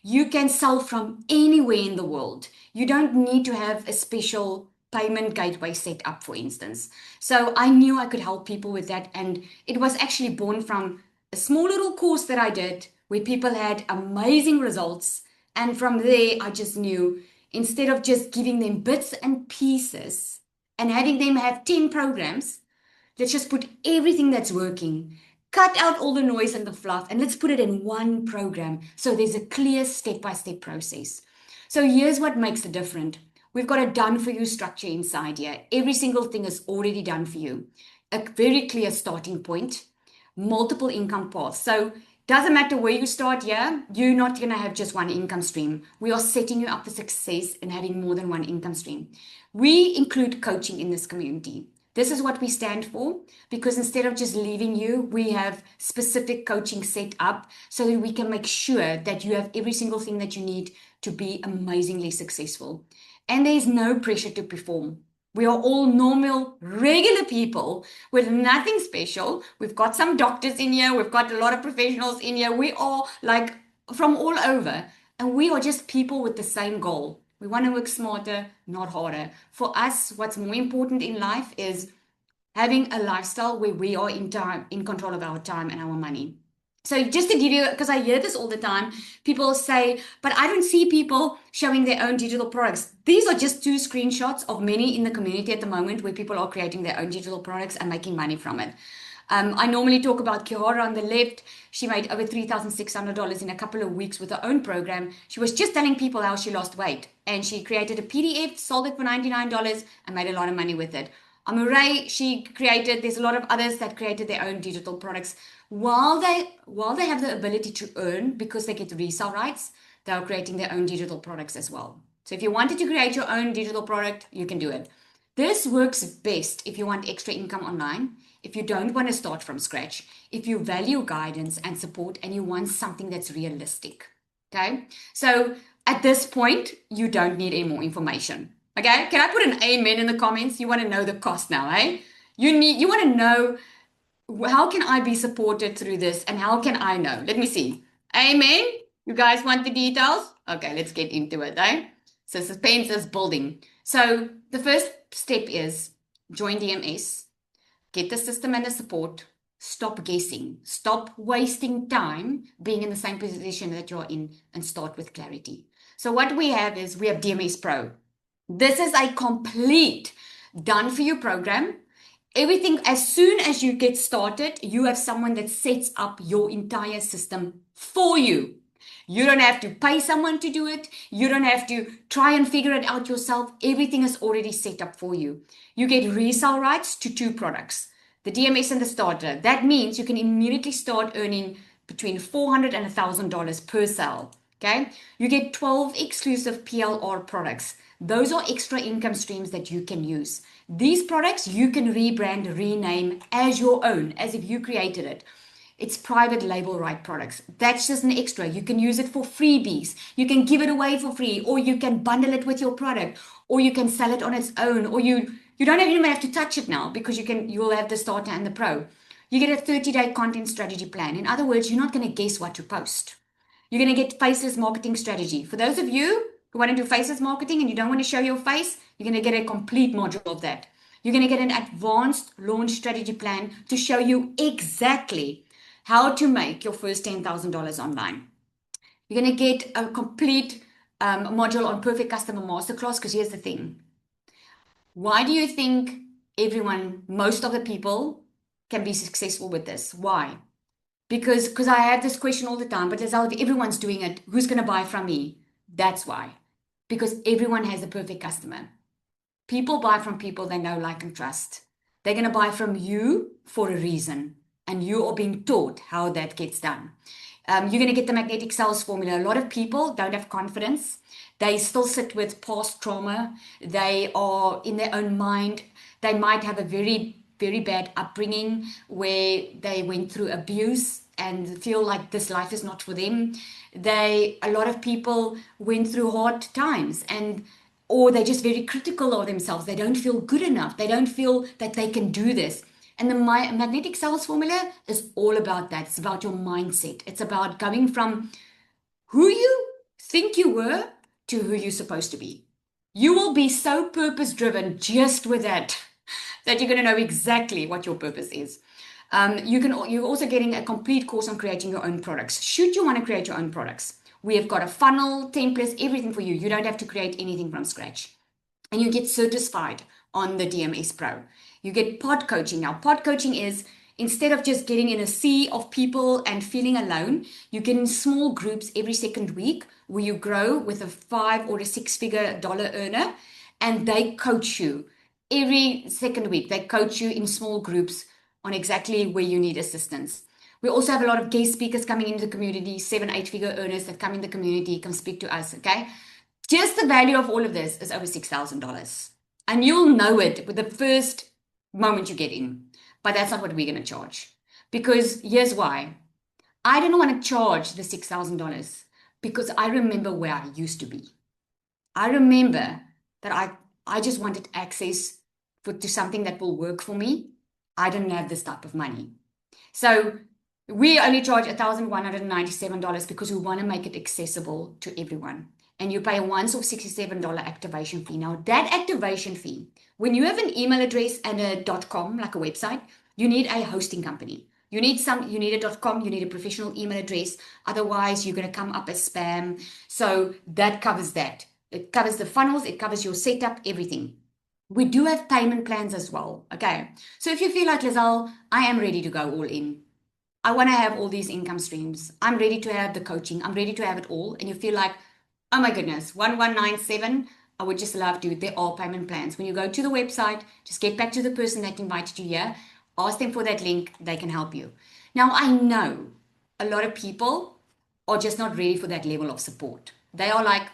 [SPEAKER 2] You can sell from anywhere in the world. You don't need to have a special payment gateway set up, for instance. So I knew I could help people with that. And it was actually born from a small little course that I did where people had amazing results. And from there, I just knew instead of just giving them bits and pieces and having them have 10 programs, let's just put everything that's working, cut out all the noise and the fluff, and let's put it in one program so there's a clear step-by-step process. So here's what makes it different. We've got a done-for-you structure inside here. Every single thing is already done for you. A very clear starting point, multiple income paths. So doesn't matter where you start here, you're not going to have just one income stream. We are setting you up for success in having more than one income stream. We include coaching in this community. This is what we stand for, because instead of just leaving you, we have specific coaching set up so that we can make sure that you have every single thing that you need to be amazingly successful. And there's no pressure to perform. We are all normal, regular people with nothing special. We've got some doctors in here. We've got a lot of professionals in here. We are like from all over. And we are just people with the same goal. We want to work smarter, not harder. For us, what's more important in life is having a lifestyle where we are in control of our time and our money. So just to give you, because I hear this all the time, people say, but I don't see people showing their own digital products. These are just 2 screenshots of many in the community at the moment where people are creating their own digital products and making money from it. I normally talk about Kiara on the left. She made over $3,600 in a couple of weeks with her own program. She was just telling people how she lost weight, and she created a PDF, sold it for $99, and made a lot of money with it. Amuray, there's a lot of others that created their own digital products. While they have the ability to earn because they get resale rights, they are creating their own digital products as well. So if you wanted to create your own digital product, you can do it. This works best if you want extra income online, if you don't want to start from scratch, if you value guidance and support and you want something that's realistic. Okay? So at this point, you don't need any more information. Okay? Can I put an amen in the comments? You want to know the cost now, eh? You want to know, how can I be supported through this and how can I know? Let me see. Amen? You guys want the details? Okay, let's get into it, eh? So suspense is building. So the first step is join DMS, get the system and the support, stop guessing, stop wasting time being in the same position that you're in, and start with clarity. So what we have is we have DMS Pro. This is a complete done for you program. Everything, as soon as you get started, you have someone that sets up your entire system for you. You don't have to pay someone to do it. You don't have to try and figure it out yourself. Everything is already set up for you. You get resale rights to 2 products, the DMS and the starter. That means you can immediately start earning between $400 and $1,000 per sale. Okay? You get 12 exclusive PLR products. Those are extra income streams that you can use. These products you can rebrand, rename as your own, as if you created it. It's private label right products. That's just an extra. You can use it for freebies. You can give it away for free, or you can bundle it with your product, or you can sell it on its own, or you don't even have to touch it now because you'll have the starter and the pro. You get a 30-day content strategy plan. In other words, you're not going to guess what to post. You're going to get faceless marketing strategy. For those of you who want to do faceless marketing and you don't want to show your face, you're going to get a complete module of that. You're going to get an advanced launch strategy plan to show you exactly how to make your first $10,000 online. You're going to get a complete module on Perfect Customer Masterclass, because here's the thing. Why do you think most of the people can be successful with this? Why? Because I have this question all the time, but if everyone's doing it, who's going to buy from me? That's why. Because everyone has a perfect customer. People buy from people they know, like, and trust. They're going to buy from you for a reason, and you are being taught how that gets done. You're going to get the magnetic sales formula. A lot of people don't have confidence. They still sit with past trauma. They are in their own mind. They might have a very, very bad upbringing where they went through abuse and feel like this life is not for them. A lot of people went through hard times, or they're just very critical of themselves. They don't feel good enough. They don't feel that they can do this. And the magnetic sales formula is all about that. It's about your mindset. It's about going from who you think you were to who you're supposed to be. You will be so purpose-driven just with that you're going to know exactly what your purpose is. You're also getting a complete course on creating your own products. Should you want to create your own products, we have got a funnel, templates, everything for you. You don't have to create anything from scratch. And you get certified on the DMS Pro. You get pod coaching. Now, pod coaching is, instead of just getting in a sea of people and feeling alone, you get in small groups every second week where you grow with a 5 or a 6-figure dollar earner, and they coach you every second week. They coach you in small groups on exactly where you need assistance. We also have a lot of guest speakers coming into the community, 7, 8-figure earners that come in the community, come speak to us, okay? Just the value of all of this is over $6,000. And you'll know it with the first moment you get in. But that's not what we're going to charge. Because here's why. I didn't want to charge the $6,000 because I remember where I used to be. I remember that I just wanted access to something that will work for me. I didn't have this type of money. So we only charge $1,197 because we want to make it accessible to everyone. and you pay a once-off $67 activation fee. Now, that activation fee, when you have an email address and a .com, like a website, you need a hosting company. You need a .com, you need a professional email address. Otherwise, you're going to come up as spam. So that covers that. It covers the funnels, it covers your setup, everything. We do have payment plans as well. Okay. So if you feel like, Lizelle, I am ready to go all in. I want to have all these income streams. I'm ready to have the coaching. I'm ready to have it all. And you feel like, oh my goodness, 1197, I would just love to. There are payment plans. When you go to the website, just get back to the person that invited you here, ask them for that link, they can help you. Now, I know a lot of people are just not ready for that level of support. They are like,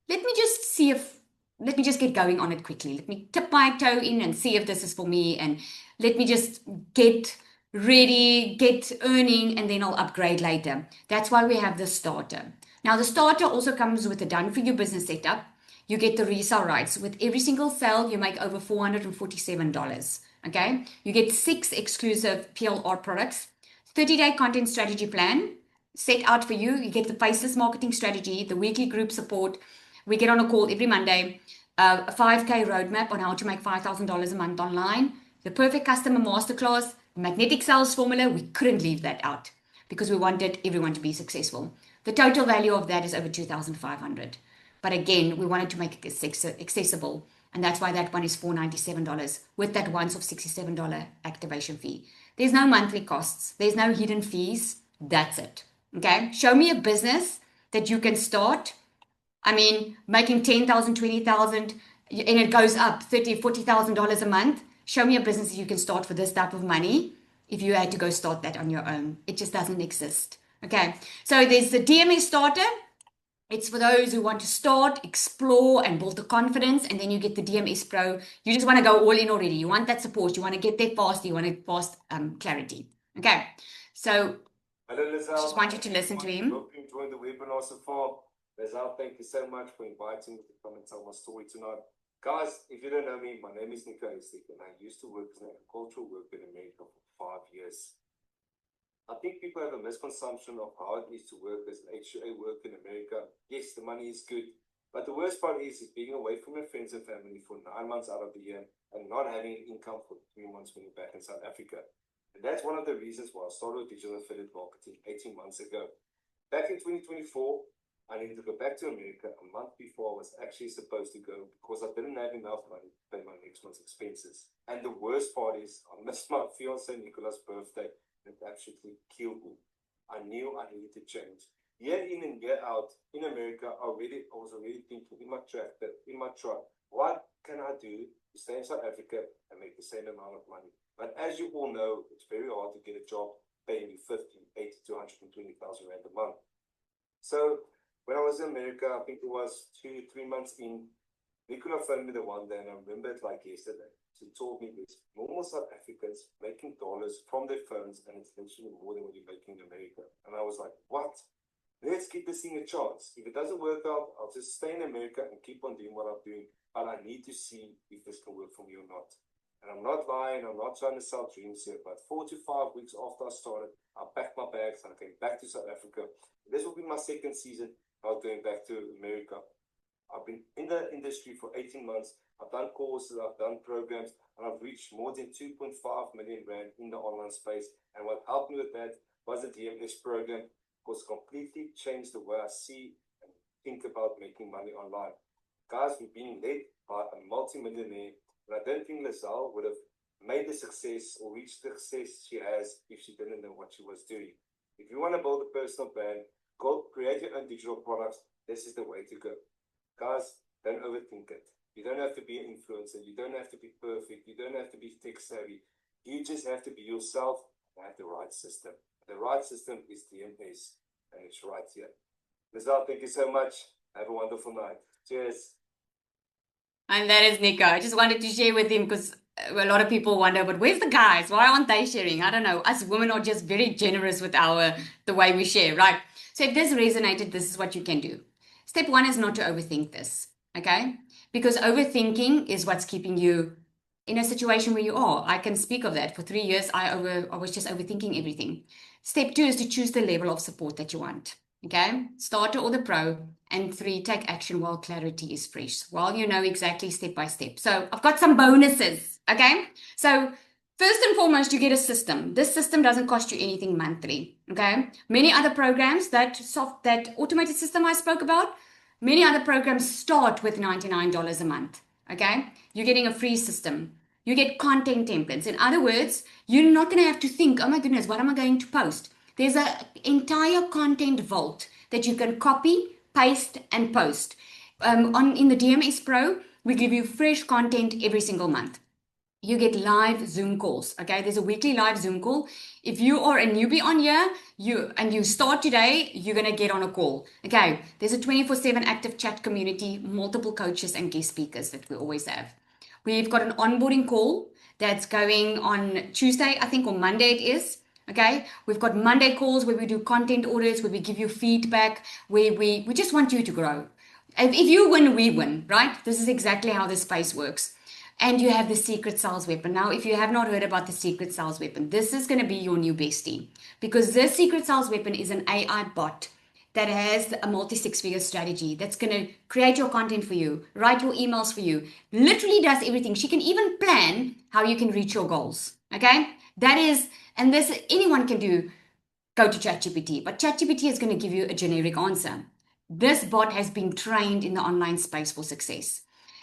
[SPEAKER 2] let me just get going on it quickly. Let me tip my toe in and see if this is for me. And let me just get ready, get earning, and then I'll upgrade later. That's why we have the starter. Now, the starter also comes with a done-for-you business setup. You get the resale rights. With every single sale, you make over $447. Okay? You get 6 exclusive PLR products, 30-day content strategy plan set out for you. You get the faceless marketing strategy, the weekly group support. We get on a call every Monday, a 5K roadmap on how to make $5,000 a month online, the perfect customer masterclass, magnetic sales formula. We couldn't leave that out because we wanted everyone to be successful. The total value of that is over $2,500. But again, we wanted to make it accessible. And that's why that one is $497 with that once-off $67 activation fee. There's no monthly costs. There's no hidden fees. That's it. Okay. Show me a business that you can start. I mean, making $10,000, $20,000, and it goes up $30,000, $40,000 a month. Show me a business that you can start for this type of money if you had to go start that on your own. It just doesn't exist. Okay. So there's the DMS starter. It's for those who want to start, explore, and build the confidence. And then you get the DMS Pro. You just want to go all in already. You want that support. You want to get there fast. You want fast clarity. Okay. So
[SPEAKER 6] hello, Lizelle.
[SPEAKER 2] Just want you to listen to him.
[SPEAKER 6] Hope you enjoyed the webinar so far. Lizelle, thank you so much for inviting me to come and tell my story tonight. Guys, if you don't know me, my name is Nico Estik, and I used to work as an agricultural worker in America for 5 years. I think people have a misconception of how it is to work as an HCA worker in America. Yes, the money is good, but the worst part is being away from your friends and family for 9 months out of the year and not having an income for 3 months when you're back in South Africa. And that's one of the reasons why I started digital affiliate marketing 18 months ago. Back in 2024, I needed to go back to America a month before I was actually supposed to go because I didn't have enough money to pay my next month's expenses. And the worst part is I missed my fiance Nicola's birthday. It absolutely killed me. I knew I needed to change. Year in and year out in America, I was already thinking in my truck, what can I do to stay in South Africa and make the same amount of money? But as you all know, it's very hard to get a job paying you 50, 80 to 120,000 rand a month. So when I was in America, I think it was 2-3 months in, Nicola phoned me the one day, and I remember it like yesterday. She told me this: normal South Africans making dollars from their phones, and it's literally more than what you're making in America. And I was like, what? Let's give this thing a chance. If it doesn't work out, I'll just stay in America and keep on doing what I'm doing. But I need to see if this can work for me or not. And I'm not lying, I'm not trying to sell dreams here, but 4 to 5 weeks after I started, I packed my bags and I came back to South Africa. This will be my second season of going back to America. I've been in the industry for 18 months. I've done courses, I've done programs, and I've reached more than 2.5 million rand in the online space. And what helped me with that was the DMS program, because it completely changed the way I see and think about making money online. Guys, we've been led by a multi-millionaire, and I don't think Lizelle would have made the success or reached the success she has if she didn't know what she was doing. If you want to build a personal brand, go create your own digital products. This is the way to go. Guys, don't overthink it. You don't have to be an influencer. You don't have to be perfect. You don't have to be tech savvy. You just have to be yourself and have the right system. The right system is DMS, and it's right here. Lizelle, thank you so much. Have a wonderful night. Cheers.
[SPEAKER 2] And that is Nico. I just wanted to share with him because a lot of people wonder, but where's the guys? Why aren't they sharing? I don't know. Us women are just very generous with the way we share, right? So if this resonated, this is what you can do. Step 1 is not to overthink this, okay? Because overthinking is what's keeping you in a situation where you are. I can speak of that. For 3 years, I was just overthinking everything. Step 2 is to choose the level of support that you want. Okay, starter or the pro. And 3, take action while clarity is fresh, while you know exactly step by step. So I've got some bonuses. Okay, so first and foremost, you get a system. This system doesn't cost you anything monthly. Okay, many other programs, that automated system I spoke about, many other programs start with $99 a month. Okay, you're getting a free system. You get content templates. In other words, you're not going to have to think, oh my goodness, what am I going to post? There's an entire content vault that you can copy, paste, and post. In the DMS Pro, we give you fresh content every single month. You get live Zoom calls. Okay, there's a weekly live Zoom call. If you are a newbie on here, you start today, you're gonna get on a call. Okay, there's a 24/7 active chat community, multiple coaches and guest speakers that we always have. We've got an onboarding call that's going on Tuesday, I think, or Monday it is. Okay, we've got Monday calls where we do content audits, where we give you feedback, where we just want you to grow. If you win, we win, right? This is exactly how this space works. And you have the secret sales weapon. Now, if you have not heard about the secret sales weapon, this is going to be your new bestie, because this secret sales weapon is an AI bot that has a multi-6-figure strategy that's going to create your content for you, write your emails for you, literally does everything. She can even plan how you can reach your goals. Okay, that is, and this anyone can do. Go to ChatGPT, but ChatGPT is going to give you a generic answer. This bot has been trained in the online space for success.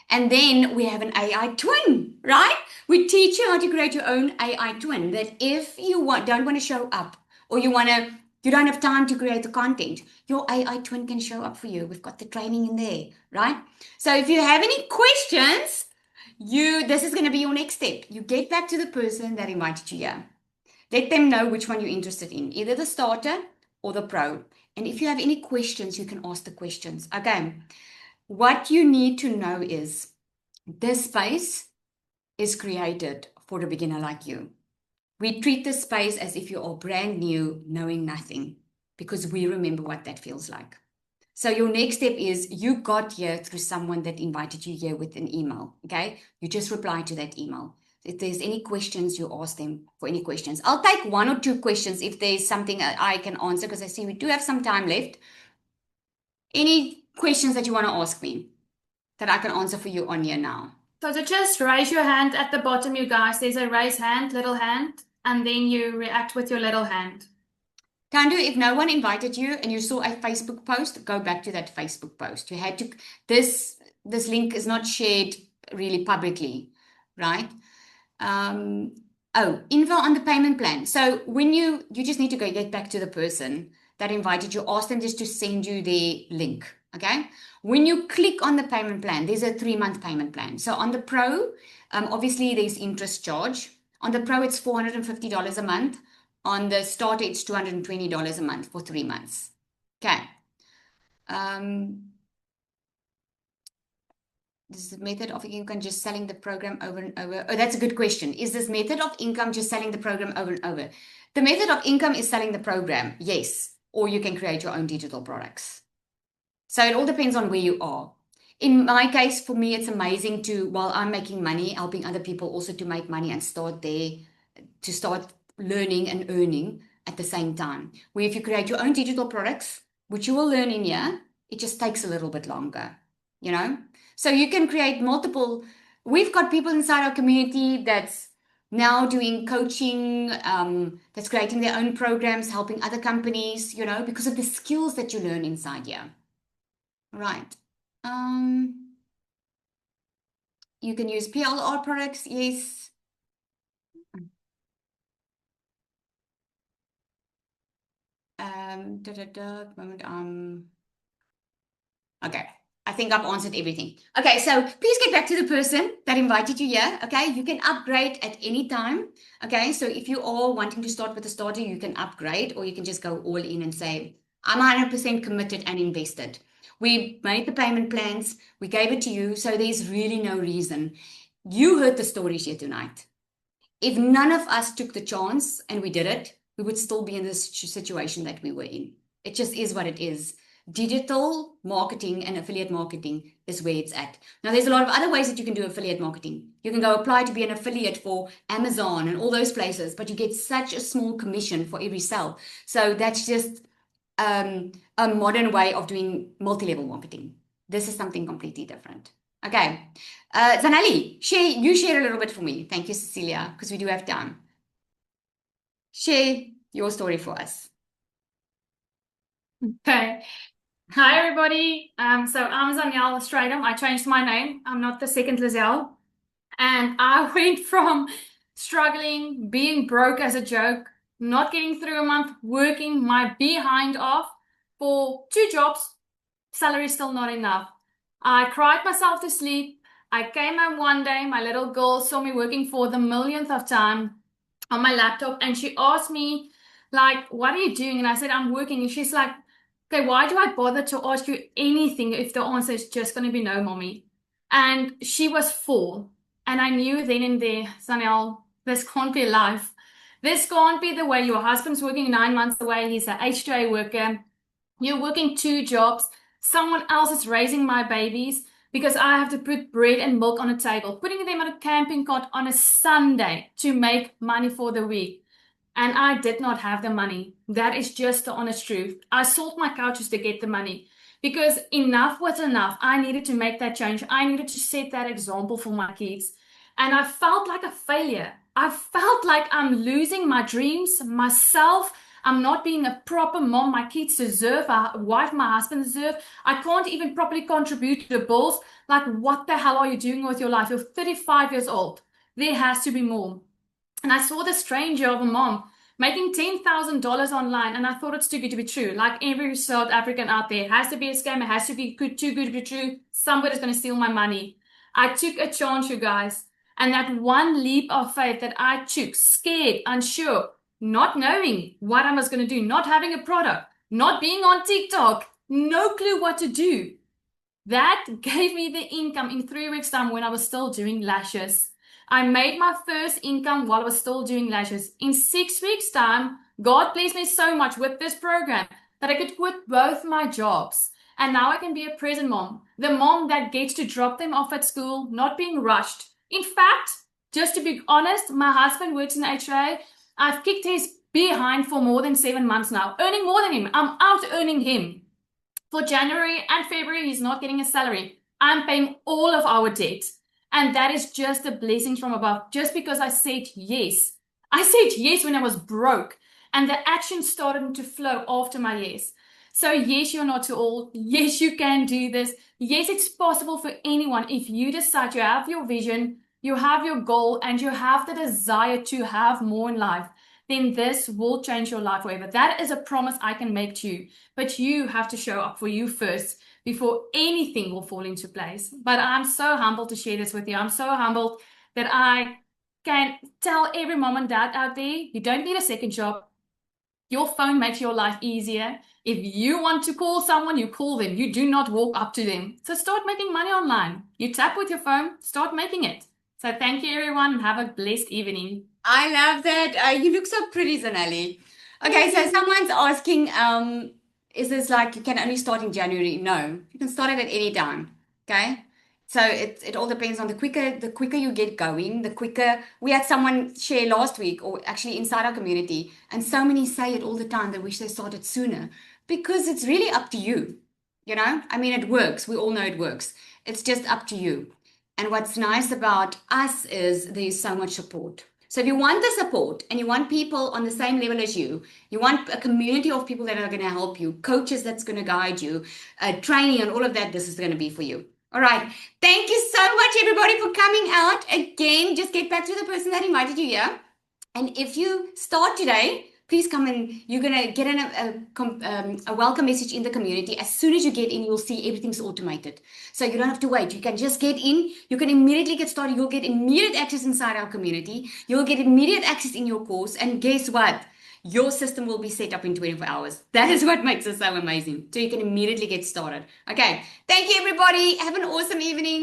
[SPEAKER 2] And then we have an AI twin, right? We teach you how to create your own AI twin, that if you don't want to show up, or you don't have time to create the content, your AI twin can show up for you. We've got the training in there, right? So if you have any questions, this is going to be your next step. You get back to the person that invited you here. Let them know which one you're interested in, either the starter or the pro. And if you have any questions, you can ask the questions. Okay, what you need to know is this space is created for a beginner like you. We treat this space as if you are brand new, knowing nothing, because we remember what that feels like. So your next step is you got here through someone that invited you here with an email. Okay, you just reply to that email. If there's any questions, you ask them for any questions. I'll take 1 or 2 questions if there's something I can answer, because I see we do have some time left. Any questions that you want to ask me that I can answer for you on here now?
[SPEAKER 5] So just raise your hand at the bottom, you guys. There's a raise hand, little hand, and then you react with your little hand.
[SPEAKER 2] Tandu, if no one invited you and you saw a Facebook post, go back to that Facebook post. You had to, this link is not shared really publicly, right? Info on the payment plan. So when you just need to get back to the person that invited you, ask them just to send you the link. Okay. When you click on the payment plan, there's a 3-month payment plan. So on the pro, obviously there's interest charge. On the pro, it's $450 a month. On the starter, it's $220 a month for 3 months. Okay. This is a method of income just selling the program over and over. Oh, that's a good question. Is this method of income just selling the program over and over? The method of income is selling the program, yes. Or you can create your own digital products. So it all depends on where you are. In my case, for me, it's amazing while I'm making money, helping other people also to make money and start learning and earning at the same time. Where if you create your own digital products, which you will learn in here, it just takes a little bit longer, you know? So you can create multiple. We've got people inside our community that's now doing coaching, that's creating their own programs, helping other companies, you know, because of the skills that you learn inside here. Right. You can use PLR products, yes. Okay. I think I've answered everything. Okay, so please get back to the person that invited you here. Okay, you can upgrade at any time. Okay, so if you are wanting to start with a starter, you can upgrade, or you can just go all in and say, I'm 100% committed and invested. We made the payment plans, we gave it to you, so there's really no reason. You heard the stories here tonight. If none of us took the chance and we did it, we would still be in this situation that we were in. It just is what it is. Digital marketing and affiliate marketing is where it's at. Now, there's a lot of other ways that you can do affiliate marketing. You can go apply to be an affiliate for Amazon and all those places, but you get such a small commission for every sale. So that's just a modern way of doing multi-level marketing. This is something completely different. Okay. Zanelli, you share a little bit for me. Thank you, Cecilia, because we do have time. Share your story for us.
[SPEAKER 5] Okay. Hi, everybody. So I'm Zanielle Stradum. I changed my name. I'm not the second Lizelle. And I went from struggling, being broke as a joke, not getting through a month, working my behind off for 2 jobs, salary still not enough. I cried myself to sleep. I came home one day, my little girl saw me working for the millionth of time on my laptop, and she asked me, like, what are you doing? And I said, I'm working. And she's like, okay, why do I bother to ask you anything if the answer is just going to be no, mommy? And she was 4. And I knew then and there, Zanielle, this can't be life. This can't be the way. Your husband's working 9 months away. He's an H2A worker. You're working 2 jobs. Someone else is raising my babies because I have to put bread and milk on a table, putting them on a camping cot on a Sunday to make money for the week. And I did not have the money. That is just the honest truth. I sold my couches to get the money because enough was enough. I needed to make that change. I needed to set that example for my kids. And I felt like a failure. I felt like I'm losing my dreams, myself. I'm not being a proper mom my kids deserve, a wife my husband deserve. I can't even properly contribute to the bills. Like, what the hell are you doing with your life? You're 35 years old. There has to be more. And I saw this stranger of a mom making $10,000 online, and I thought it's too good to be true. Like every South African out there, it has to be a scam, it has to be too good to be true. Somebody's going to steal my money. I took a chance, you guys. And that one leap of faith that I took, scared, unsure, not knowing what I was going to do, not having a product, not being on TikTok, no clue what to do. That gave me the income in 3 weeks' time when I was still doing lashes. I made my first income while I was still doing lashes. In 6 weeks' time, God blessed me so much with this program that I could quit both my jobs. And now I can be a present mom, the mom that gets to drop them off at school, not being rushed. In fact, just to be honest, my husband works in HRA. I've kicked his behind for more than 7 months now, earning more than him. I'm out earning him. For January and February, he's not getting a salary. I'm paying all of our debt. And that is just a blessing from above, just because I said yes. I said yes when I was broke, and the action started to flow after my yes. So yes, you're not too old. Yes, you can do this. Yes, it's possible for anyone. If you decide you have your vision, you have your goal, and you have the desire to have more in life, then this will change your life forever. That is a promise I can make to you. But you have to show up for you first before anything will fall into place. But I'm so humbled to share this with you. I'm so humbled that I can tell every mom and dad out there, you don't need a second job. Your phone makes your life easier. If you want to call someone, you call them. You do not walk up to them. So start making money online. You tap with your phone, start making it. So thank you, everyone, and have a blessed evening.
[SPEAKER 2] I love that. You look so pretty, Zanelli. Okay, so someone's asking, is this like you can only start in January? No, you can start it at any time. Okay, so it all depends on the quicker you get going, the quicker. We had someone share last week, or actually inside our community, and so many say it all the time. They wish they started sooner because it's really up to you. You know, I mean, it works. We all know it works. It's just up to you. And what's nice about us is there's so much support. So if you want the support and you want people on the same level as you want a community of people that are going to help you, coaches that's going to guide you, training and all of that, this is going to be for you. All right. Thank you so much, everybody, for coming out. Again, just get back to the person that invited you here. And if you start today, please come in. You're going to get a welcome message in the community. As soon as you get in, you'll see everything's automated. So you don't have to wait. You can just get in. You can immediately get started. You'll get immediate access inside our community. You'll get immediate access in your course. And guess what? Your system will be set up in 24 hours. That is what makes it so amazing. So you can immediately get started. Okay. Thank you, everybody. Have an awesome evening.